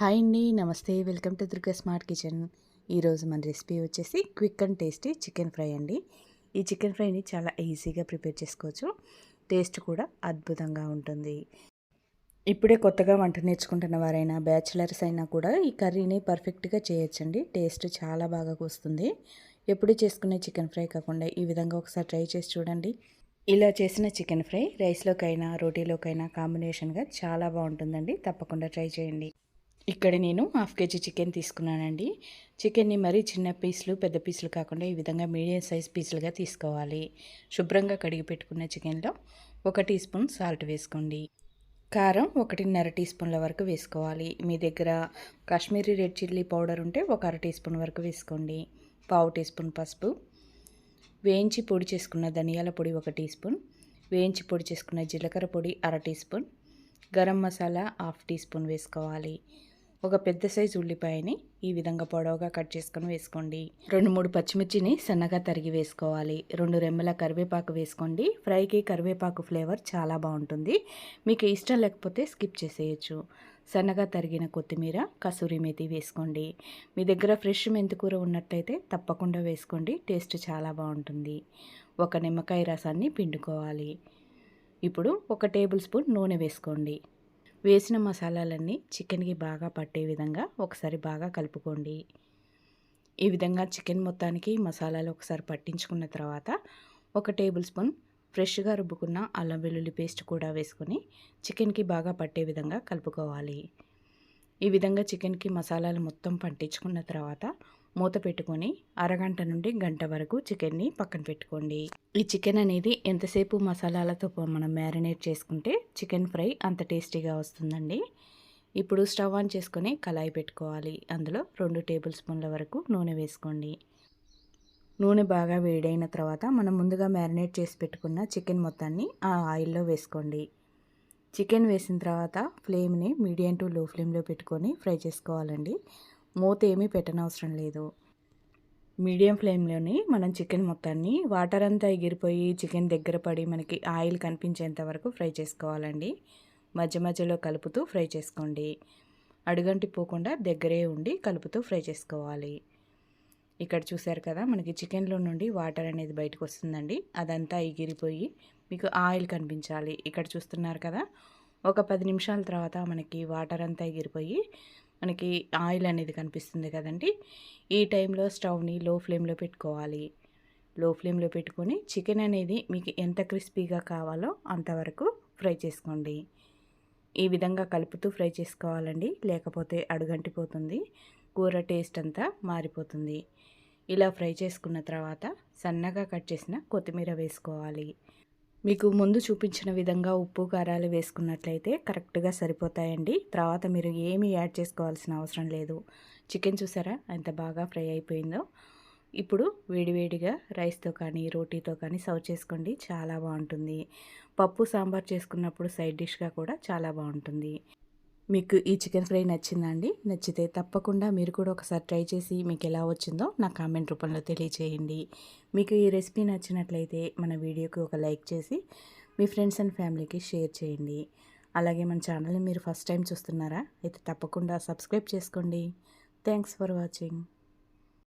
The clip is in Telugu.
హాయ్ అండి, నమస్తే. Welcome to Durga smart kitchen. ఈరోజు మన రెసిపీ వచ్చేసి quick and tasty chicken fry అండి. ఈ చికెన్ ఫ్రైని చాలా ఈజీగా ప్రిపేర్ చేసుకోవచ్చు. టేస్ట్ కూడా అద్భుతంగా ఉంటుంది. ఇప్పుడే కొత్తగా వంట నేర్చుకుంటున్న వారైనా బ్యాచిలర్స్ అయినా కూడా ఈ కర్రీని పర్ఫెక్ట్గా చేయొచ్చండి. టేస్ట్ చాలా బాగా వస్తుంది. ఎప్పుడు చేసుకునే చికెన్ ఫ్రై కాకుండా ఈ విధంగా ఒకసారి ట్రై చేసి చూడండి. ఇలా చేసిన చికెన్ ఫ్రై రైస్లోకైనా రోటీలోకైనా కాంబినేషన్గా చాలా బాగుంటుందండి. తప్పకుండా ట్రై చేయండి. ఇక్కడ నేను 1/2 కేజీ చికెన్ తీసుకున్నానండి. చికెన్ని మరీ చిన్న పీసులు పెద్ద పీసులు కాకుండా ఈ విధంగా మీడియం సైజ్ పీసులుగా తీసుకోవాలి. శుభ్రంగా కడిగి పెట్టుకున్న చికెన్లో 1 టీ స్పూన్ సాల్ట్ వేసుకోండి. కారం 1.5 టీ స్పూన్ల వరకు వేసుకోవాలి. మీ దగ్గర కాశ్మీరీ రెడ్ చిల్లీ పౌడర్ ఉంటే 1 అర టీ స్పూన్ వరకు వేసుకోండి. 1/2 టీ స్పూన్ పసుపు, వేయించి పొడి చేసుకున్న ధనియాల పొడి 1 టీ స్పూన్, వేయించి పొడి చేసుకున్న జీలకర్ర పొడి 1/2 teaspoon, garam masala 1/2 teaspoon వేసుకోవాలి. ఒక పెద్ద సైజు ఉల్లిపాయని ఈ విధంగా పొడవుగా కట్ చేసుకొని వేసుకోండి. 2-3 పచ్చిమిర్చిని సన్నగా తరిగి వేసుకోవాలి. 2 రెమ్మల కరివేపాకు వేసుకోండి. ఫ్రైకి కరివేపాకు ఫ్లేవర్ చాలా బాగుంటుంది. మీకు ఇష్టం లేకపోతే స్కిప్ చేసేయచ్చు. సన్నగా తరిగిన కొత్తిమీర, కసూరి మేతి వేసుకోండి. మీ దగ్గర ఫ్రెష్ మెంతికూర ఉన్నట్లయితే తప్పకుండా వేసుకోండి. టేస్ట్ చాలా బాగుంటుంది. 1 నిమ్మకాయ రసాన్ని పిండుకోవాలి. ఇప్పుడు 1 టేబుల్ స్పూన్ నూనె వేసుకోండి. వేసిన మసాలాలన్నీ చికెన్కి బాగా పట్టే విధంగా ఒకసారి బాగా కలుపుకోండి. ఈ విధంగా చికెన్ మొత్తానికి మసాలాలు ఒకసారి పట్టించుకున్న తర్వాత 1 టేబుల్ స్పూన్ ఫ్రెష్గా రుబ్బుకున్న అల్లం వెల్లుల్లి పేస్ట్ కూడా వేసుకొని చికెన్కి బాగా పట్టే విధంగా కలుపుకోవాలి. ఈ విధంగా చికెన్కి మసాలాలు మొత్తం పట్టించుకున్న తర్వాత మూత పెట్టుకొని అరగంట నుండి గంట వరకు చికెన్ని పక్కన పెట్టుకోండి. ఈ చికెన్ అనేది ఎంతసేపు మసాలాలతో మనం మ్యారినేట్ చేసుకుంటే చికెన్ ఫ్రై అంత టేస్టీగా వస్తుందండి. ఇప్పుడు స్టవ్ ఆన్ చేసుకొని కళాయి పెట్టుకోవాలి. అందులో 2 టేబుల్ స్పూన్ల వరకు నూనె వేసుకోండి. నూనె బాగా వేడైన తర్వాత మనం ముందుగా మ్యారినేట్ చేసి పెట్టుకున్న చికెన్ మొత్తాన్ని ఆ ఆయిల్లో వేసుకోండి. చికెన్ వేసిన తర్వాత ఫ్లేమ్ని మీడియం టు లో ఫ్లేమ్లో పెట్టుకొని ఫ్రై చేసుకోవాలండి. మూత ఏమీ పెట్టనవసరం లేదు. మీడియం ఫ్లేమ్లోని మనం చికెన్ మొత్తాన్ని వాటర్ అంతా ఎగిరిపోయి చికెన్ దగ్గర పడి మనకి ఆయిల్ కనిపించేంత వరకు ఫ్రై చేసుకోవాలండి. మధ్య మధ్యలో కలుపుతూ ఫ్రై చేసుకోండి. అడుగంటి పోకుండా దగ్గరే ఉండి కలుపుతూ ఫ్రై చేసుకోవాలి. ఇక్కడ చూసారు కదా, మనకి చికెన్లో నుండి వాటర్ అనేది బయటకు వస్తుందండి. అదంతా ఎగిరిపోయి మీకు ఆయిల్ కనిపించాలి. ఇక్కడ చూస్తున్నారు కదా, ఒక 10 నిమిషాల తర్వాత మనకి వాటర్ అంతా ఎగిరిపోయి మనకి ఆయిల్ అనేది కనిపిస్తుంది కదండి. ఈ టైంలో స్టవ్ని లో ఫ్లేమ్లో పెట్టుకోవాలి. లో ఫ్లేమ్లో పెట్టుకొని చికెన్ అనేది మీకు ఎంత క్రిస్పీగా కావాలో అంతవరకు ఫ్రై చేసుకోండి. ఈ విధంగా కలుపుతూ ఫ్రై చేసుకోవాలండి, లేకపోతే అడుగంటిపోతుంది, కూర టేస్ట్ అంతా మారిపోతుంది. ఇలా ఫ్రై చేసుకున్న తర్వాత సన్నగా కట్ చేసిన కొత్తిమీర వేసుకోవాలి. మీకు ముందు చూపించిన విధంగా ఉప్పు కారాలు వేసుకున్నట్లయితే కరెక్ట్గా సరిపోతాయండి. తర్వాత మీరు ఏమీ యాడ్ చేసుకోవాల్సిన అవసరం లేదు. చికెన్ చూసారా ఎంత బాగా ఫ్రై అయిపోయిందో. ఇప్పుడు వేడివేడిగా రైస్తో కానీ రోటీతో కానీ సర్వ్ చేసుకోండి, చాలా బాగుంటుంది. పప్పు సాంబార్ చేసుకున్నప్పుడు సైడ్ డిష్గా కూడా చాలా బాగుంటుంది. మీకు ఈ చికెన్ ఫ్రై నచ్చిందండి? నచ్చితే తప్పకుండా మీరు కూడా ఒకసారి ట్రై చేసి మీకు ఎలా వచ్చిందో నా కామెంట్ రూపంలో తెలియచేయండి. మీకు ఈ రెసిపీ నచ్చినట్లయితే మన వీడియోకి ఒక లైక్ చేసి మీ ఫ్రెండ్స్ అండ్ ఫ్యామిలీకి షేర్ చేయండి. అలాగే మన ఛానల్ని మీరు ఫస్ట్ టైం చూస్తున్నారా అయితే తప్పకుండా సబ్స్క్రైబ్ చేసుకోండి. Thanks for watching.